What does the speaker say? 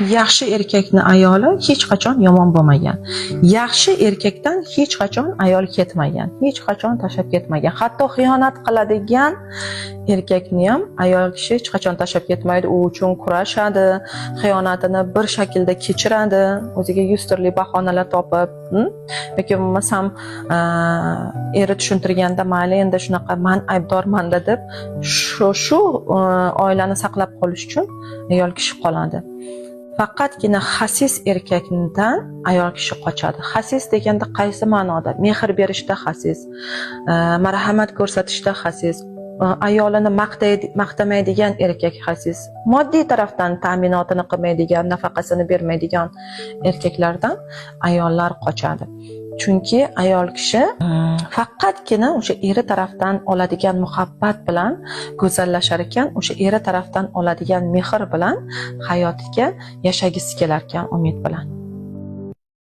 Yaxshi erkakni ayoli hech qachon yomon bo'lmagan. Yaxshi erkakdan hech qachon ayol ketmagan, hech qachon tashlab ketmagan. Hatto xiyonat qiladigan erkakni ham ayol kishi hech qachon tashlab ketmaydi. U uchun kurashadi, xiyonatini bir shaklda kechiradi, o'ziga 100 turli bahonalar topib, yoki bo'lmasam eri tushuntirganda, mayli endi shunaqa men aybdorman deb shu oilani saqlab qolish uchun ayol kishi qoladi. Faqatgina xasis erkakdan ayol kishi qochadi. Xasis deganda qaysi ma'noda? Mehr berishda xasis, marhamat ko'rsatishda xasis, ayolini maqtamaydigan erkak xasis, moddiy tarafdan ta'minotini qilmaydigan, nafaqasini bermaydigan erkaklardan ayollar qochadi. Chunki ayol kishi faqatgina o'sha eri tarafdan oladigan muhabbat bilan go'zallashar ekan, o'sha eri tarafdan oladigan mehr bilan hayotiga yashagisi kelar ekan, umid bilan.